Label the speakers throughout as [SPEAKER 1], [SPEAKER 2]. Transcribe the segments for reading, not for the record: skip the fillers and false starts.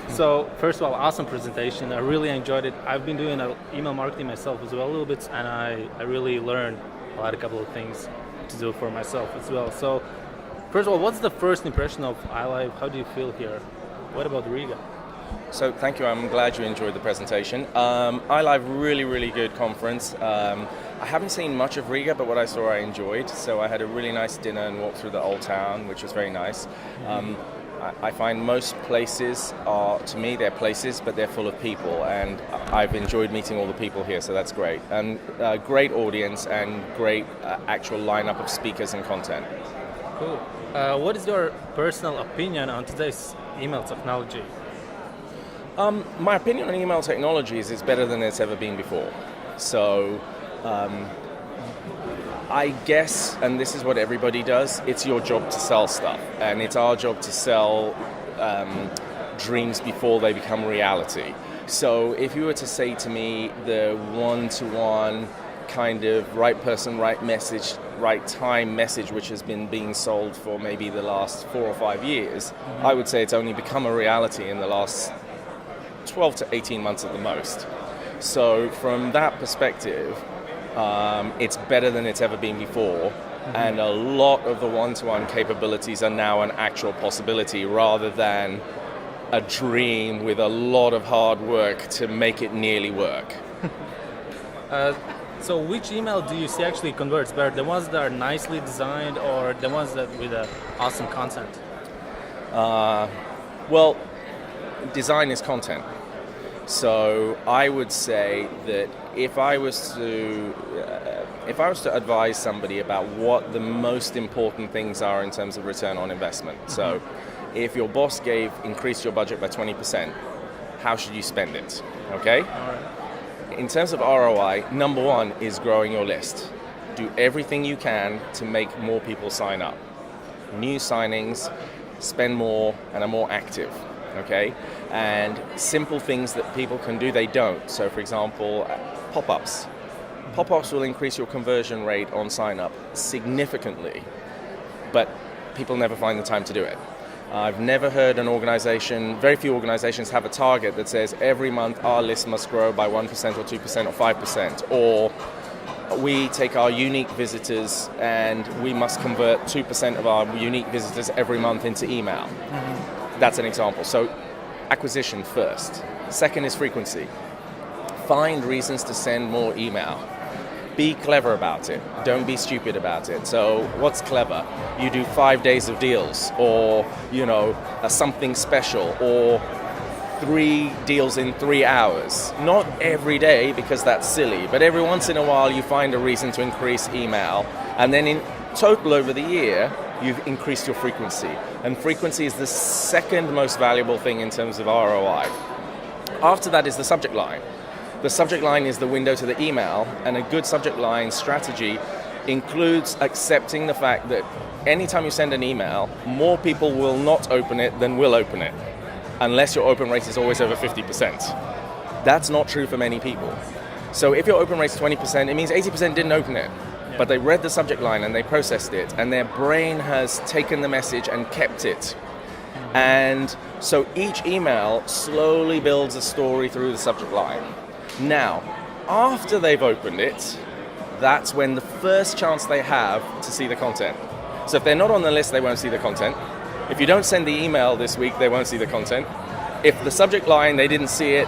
[SPEAKER 1] So first of all, awesome presentation. I really enjoyed it. I've been doing email marketing myself as well a little bit, and I really learned a couple of things to do for myself as well. So first of all, what's the first impression of iLive? How do you feel here? What about Riga?
[SPEAKER 2] So thank you, I'm glad you enjoyed the presentation. iLive, really good conference. I haven't seen much of Riga, but what I saw I enjoyed. So I had a really nice dinner and walked through the old town, which was very nice. I find most places are, to me, they're places, but they're full of people, and I've enjoyed meeting all the people here, so that's great. And great audience and great actual lineup of speakers and content.
[SPEAKER 1] Cool. What is your personal opinion on today's email technology?
[SPEAKER 2] My opinion on email technology is it's better than it's ever been before. So I guess, and this is what everybody does, it's your job to sell stuff. And it's our job to sell dreams before they become reality. So if you were to say to me the one-to-one kind of right person, right message, right time message, which has been being sold for maybe the last 4 or 5 years, I would say it's only become a reality in the last 12 to 18 months at the most. So from that perspective, it's better than it's ever been before, and a lot of the one-to-one capabilities are now an actual possibility rather than a dream with a lot of hard work to make it nearly work.
[SPEAKER 1] So which email do you see actually converts better? The ones that are nicely designed or the ones that with awesome content?
[SPEAKER 2] Well, design is content. So I would say that if I was to advise somebody about what the most important things are in terms of return on investment. So if your boss increased your budget by 20%, how should you spend it? Okay?
[SPEAKER 1] All right.
[SPEAKER 2] In terms of ROI, number one is growing your list. Do everything you can to make more people sign up. New signings, spend more, and are more active. Okay, and simple things that people can do, they don't. So for example, pop-ups. Pop-ups will increase your conversion rate on sign-up significantly, but people never find the time to do it. I've never heard an organization, very few organizations have a target that says every month our list must grow by 1% or 2% or 5%, or we take our unique visitors and we must convert 2% of our unique visitors every month into email. That's an example. So acquisition first. Second is frequency. Find reasons to send more email. Be clever about it. Don't be stupid about it. So what's clever? You do 5 days of deals, or something special, or 3 deals in 3 hours. Not every day, because that's silly, but every once in a while you find a reason to increase email, and then in total over the year you've increased your frequency. And frequency is the second most valuable thing in terms of ROI. After that is the subject line. The subject line is the window to the email, and a good subject line strategy includes accepting the fact that anytime you send an email, more people will not open it than will open it, unless your open rate is always over 50%. That's not true for many people. So if your open rate is 20%, it means 80% didn't open it. But they read the subject line and they processed it, and their brain has taken the message and kept it. And so each email slowly builds a story through the subject line. Now, after they've opened it, that's when the first chance they have to see the content. So if they're not on the list, they won't see the content. If you don't send the email this week, they won't see the content. If the subject line, they didn't see it,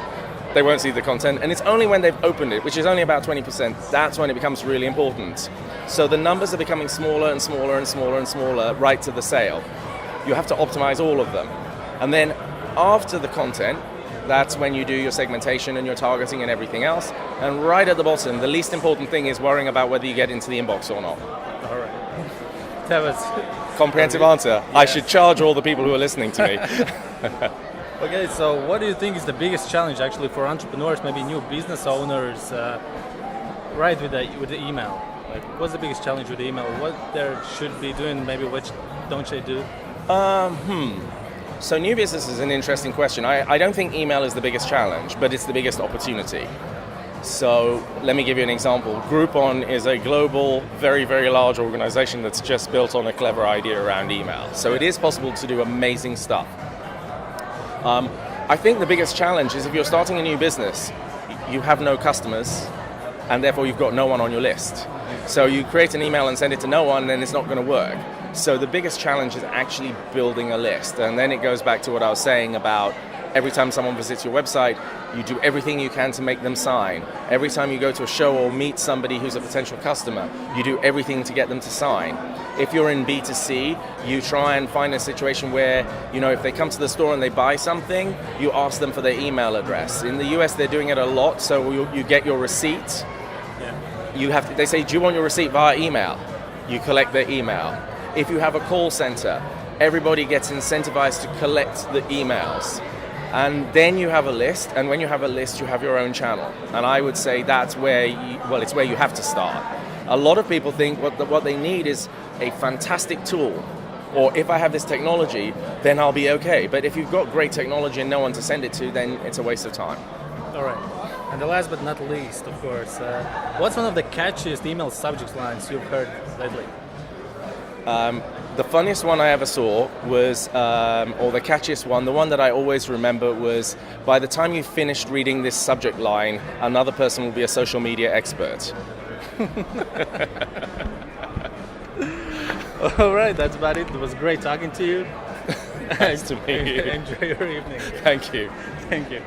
[SPEAKER 2] they won't see the content, and it's only when they've opened it, which is only about 20%, that's when it becomes really important. So the numbers are becoming smaller and smaller and smaller and smaller right to the sale. You have to optimize all of them. And then after the content, that's when you do your segmentation and your targeting and everything else. And right at the bottom, the least important thing is worrying about whether you get into the inbox or not.
[SPEAKER 1] All right. That was
[SPEAKER 2] comprehensive answer. Yeah. I should charge all the people who are listening to me.
[SPEAKER 1] Okay, so what do you think is the biggest challenge actually for entrepreneurs, maybe new business owners, right with the email? Like, what's the biggest challenge with the email? What they should be doing, maybe what don't they do?
[SPEAKER 2] So new business is an interesting question. I don't think email is the biggest challenge, but it's the biggest opportunity. So let me give you an example. Groupon is a global, very, very large organization that's just built on a clever idea around email. So it is possible to do amazing stuff. I think the biggest challenge is if you're starting a new business, you have no customers, and therefore you've got no one on your list. So you create an email and send it to no one, then it's not going to work. So the biggest challenge is actually building a list. And then it goes back to what I was saying about every time someone visits your website, you do everything you can to make them sign. Every time you go to a show or meet somebody who's a potential customer, you do everything to get them to sign. If you're in B2C, you try and find a situation where, if they come to the store and they buy something, you ask them for their email address. In the US, they're doing it a lot, so you get your receipt. They say, do you want your receipt via email? You collect their email. If you have a call center, everybody gets incentivized to collect the emails. And then you have a list, and when you have a list, you have your own channel. And I would say that's where it's where you have to start. A lot of people think what they need is a fantastic tool, or if I have this technology, then I'll be okay. But if you've got great technology and no one to send it to, then it's a waste of time.
[SPEAKER 1] All right. And the last but not least, of course, what's one of the catchiest email subject lines you've heard lately?
[SPEAKER 2] The funniest one I ever saw was, or the catchiest one, the one that I always remember was, by the time you finished reading this subject line, another person will be a social media expert.
[SPEAKER 1] All right, that's about it. It was great talking to you.
[SPEAKER 2] Nice to meet you.
[SPEAKER 1] Enjoy your evening.
[SPEAKER 2] Thank you.
[SPEAKER 1] Thank you.